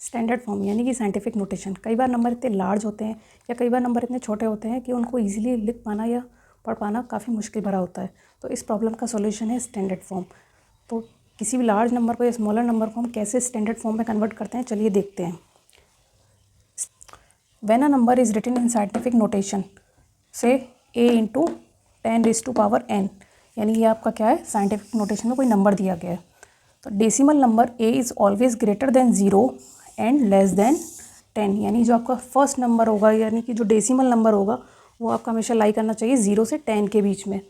Standard form यानी कि scientific notation. कई बार नंबर इतने लार्ज होते हैं या कई बार नंबर इतने छोटे होते हैं कि उनको ईजिली लिख पाना या पढ़ पाना काफ़ी मुश्किल भरा होता है। तो इस प्रॉब्लम का सॉल्यूशन है स्टैंडर्ड फॉर्म। तो किसी भी लार्ज नंबर को या स्मॉलर नंबर को हम कैसे स्टैंडर्ड फॉर्म में कन्वर्ट करते हैं, चलिए देखते हैं। When a number is written in scientific notation से a इंटू 10⁻n, यानी ये आपका क्या है, साइंटिफिक नोटेशन में कोई नंबर दिया गया है। तो decimal number a is always greater than 0 and less than 10, यानी जो आपका फर्स्ट नंबर होगा यानी कि जो डेसिमल नंबर होगा वो आपका हमेशा लाई करना चाहिए 0 से 10 के बीच में।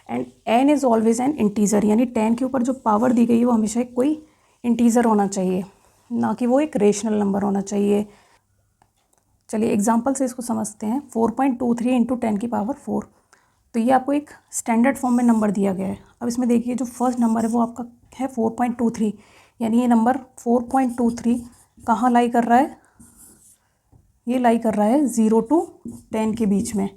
And n is always an integer, यानी 10 के ऊपर जो पावर दी गई है वो हमेशा एक कोई इंटीजर होना चाहिए, ना कि वो एक रेशनल नंबर होना चाहिए। चलिए एग्जांपल से इसको समझते हैं। 4.23 इंटू 10⁻4, तो ये आपको एक स्टैंडर्ड फॉर्म में नंबर दिया गया है। अब इसमें देखिए जो फर्स्ट नंबर है वो आपका है 4.23, यानी ये नंबर 4.23 कहाँ लाई कर रहा है, ये लाई कर रहा है 0 to 10 के बीच में।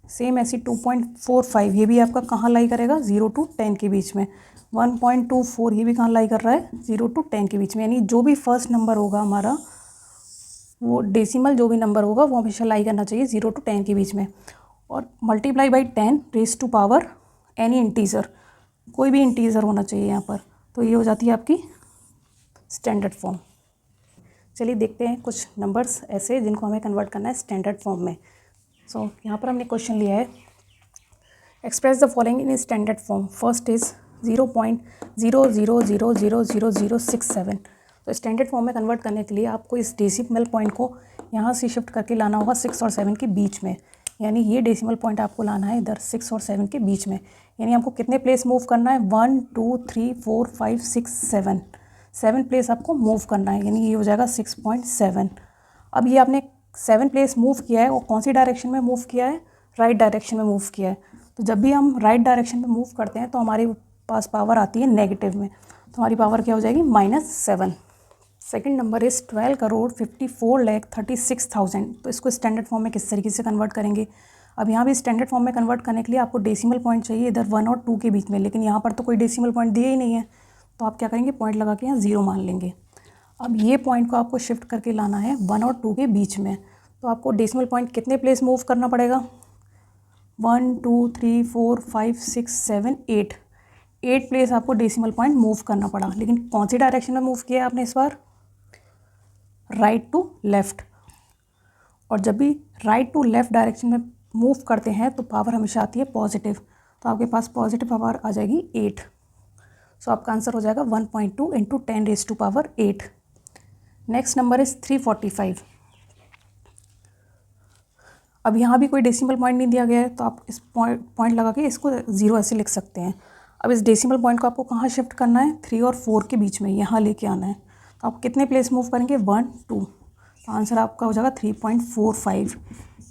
सेम ऐसी 2.45 ये भी आपका कहाँ लाई करेगा, 0 to 10 के बीच में। 1.24 ये भी कहाँ लाई कर रहा है, 0 to 10 के बीच में। यानी जो भी फर्स्ट नंबर होगा हमारा, वो डेसिमल जो भी नंबर होगा वो हमेशा लाई करना चाहिए 0 to 10 के बीच में। और multiply by 10 raise to power any integer, कोई भी इंटीजर होना चाहिए यहाँ पर। तो ये हो जाती है आपकी स्टैंडर्ड फॉर्म। चलिए देखते हैं कुछ नंबर्स ऐसे जिनको हमें कन्वर्ट करना है स्टैंडर्ड फॉर्म में। सो यहाँ पर हमने क्वेश्चन लिया है, express the following in standard form. First is 0.00000067। तो स्टैंडर्ड फॉर्म में कन्वर्ट करने के लिए आपको इस डेसिमल पॉइंट को यहाँ से शिफ्ट करके लाना होगा 6 और 7 के बीच में। यानी ये डेसिमल पॉइंट आपको लाना है इधर 6 और 7 के बीच में। यानी आपको कितने प्लेस मूव करना है, 1 2 3 4 5 6 7 प्लेस आपको मूव करना है, यानी ये हो जाएगा 6.7। अब ये आपने 7 प्लेस मूव किया है और कौन सी डायरेक्शन में मूव किया है, राइट डायरेक्शन में मूव किया है। तो जब भी हम राइट डायरेक्शन में मूव करते हैं तो हमारे पास पावर आती है नेगेटिव में, तो हमारी पावर क्या हो जाएगी, -7। Second number is 12,54,36,000। तो इसको स्टैंडर्ड फॉर्म में किस तरीके से कन्वर्ट करेंगे। अब यहाँ भी स्टैंडर्ड फॉर्म में कन्वर्ट करने के लिए आपको डेसिमल पॉइंट चाहिए इधर 1 और 2 के बीच में, लेकिन यहाँ पर तो कोई डेसिमल पॉइंट दिया ही नहीं है। तो आप क्या करेंगे, पॉइंट लगा के यहाँ 0 मान लेंगे। अब ये पॉइंट को आपको शिफ्ट करके लाना है 1 और 2 के बीच में। तो आपको डेसिमल पॉइंट कितने प्लेस मूव करना पड़ेगा, 1 2 3 4 5 6 7 8 प्लेस आपको डेसिमल पॉइंट मूव करना पड़ा। लेकिन कौन सी डायरेक्शन में मूव किया आपने इस बार, राइट टू लेफ़्ट। और जब भी राइट टू लेफ़्ट डायरेक्शन में मूव करते हैं तो पावर हमेशा आती है पॉजिटिव। तो आपके पास पॉजिटिव पावर आ जाएगी 8। सो आपका आंसर हो जाएगा 1.2 इंटू 10⁻8। Next number is 345। अब यहाँ भी कोई डेसिमल पॉइंट नहीं दिया गया है, तो आप इस पॉइंट लगा के इसको 0 ऐसे लिख सकते हैं। अब इस डेसिमल पॉइंट को आपको कहाँ शिफ्ट करना है, 3 और 4 के बीच में यहाँ लेके आना है। तो आप कितने प्लेस मूव करेंगे, 1 2। तो आंसर आपका हो जाएगा 3.45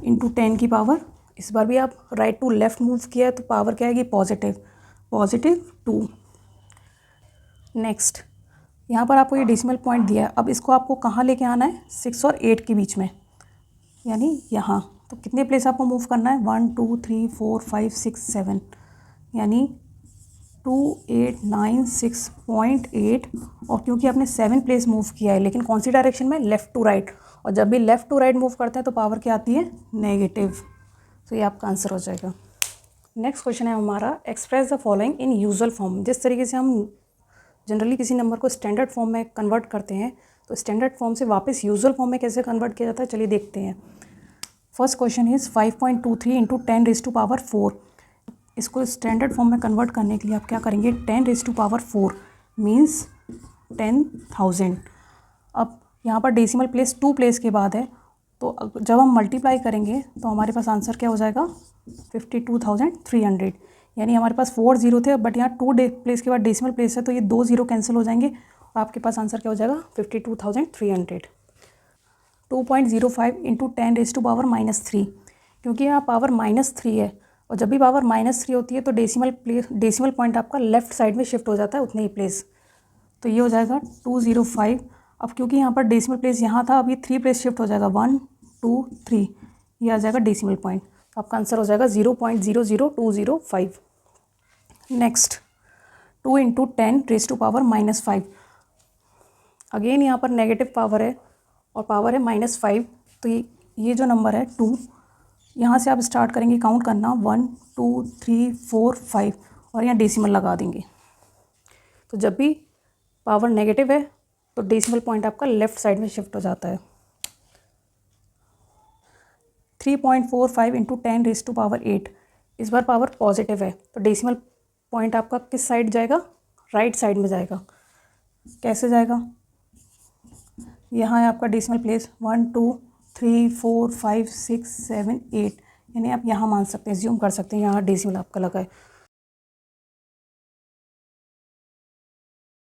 इंटू 10 की पावर। इस बार भी आप राइट टू लेफ़्ट मूव किया है तो पावर क्या आएगी, +2। नेक्स्ट यहाँ पर आपको ये डेसिमल पॉइंट दिया है। अब इसको आपको कहाँ लेके आना है, 6 और 8 के बीच में, यानी यहाँ। तो कितने प्लेस आपको मूव करना है, 1 2 3 4 5 6 7, यानी 2 8 9 6.8। और क्योंकि आपने 7 प्लेस मूव किया है, लेकिन कौन सी डायरेक्शन में, लेफ़्ट टू राइट। और जब भी लेफ़्ट टू राइट मूव करते हैं तो पावर क्या आती है, नेगेटिव। तो ये आपका आंसर हो जाएगा। नेक्स्ट क्वेश्चन है हमारा, express the following in usual form. जिस तरीके से हम जनरली किसी नंबर को स्टैंडर्ड फॉर्म में कन्वर्ट करते हैं, तो स्टैंडर्ड फॉर्म से वापस यूजुअल फॉर्म में कैसे कन्वर्ट किया जाता है, चलिए देखते हैं। First question is 5.23 into 10⁻4। इसको स्टैंडर्ड फॉर्म में कन्वर्ट करने के लिए आप क्या करेंगे, 10⁻4 मीन्स 10,000। अब यहाँ पर डेसिमल प्लेस 2 प्लेस के बाद है, तो जब हम मल्टीप्लाई करेंगे तो हमारे पास आंसर क्या हो जाएगा, 52,300। यानी हमारे पास 4 0 थे, बट यहाँ 2 प्लेस के बाद डेसिमल प्लेस है तो ये 2 0 कैंसिल हो जाएंगे और आपके पास आंसर क्या हो जाएगा, 52,300। 2.05 इंटू 10⁻3, क्योंकि यहाँ पावर -3 है और जब भी पावर -3 होती है तो डेसिमल पॉइंट आपका लेफ़्ट साइड में शिफ्ट हो जाता है उतने ही प्लेस। तो ये हो जाएगा 205। अब क्योंकि यहाँ पर डेसिमल प्लेस यहाँ था, अब ये 3 प्लेस शिफ्ट हो जाएगा, 1 2 3, ये आ जाएगा डेसिमल पॉइंट। तो आपका आंसर हो जाएगा 0.00205। Next 2 into 10⁻⁻5। अगेन यहाँ पर नेगेटिव पावर है और पावर है -5, तो ये जो नंबर है 2, यहाँ से आप स्टार्ट करेंगे काउंट करना 1 2 3 4 5 और यहाँ डेसिमल लगा देंगे। तो जब भी पावर नेगेटिव है तो डेसिमल पॉइंट आपका लेफ़्ट साइड में शिफ्ट हो जाता है। 3.45 इंटू 10⁻8, इस बार पावर पॉजिटिव है तो डेसिमल पॉइंट आपका किस साइड जाएगा, राइट साइड में जाएगा। कैसे जाएगा, यहाँ है आपका डेसिमल प्लेस 1 2 3 4 5 6 7 8, यानी आप यहाँ मान सकते हैं, ज्यूम कर सकते हैं यहाँ डेसिमल आपका लगा है।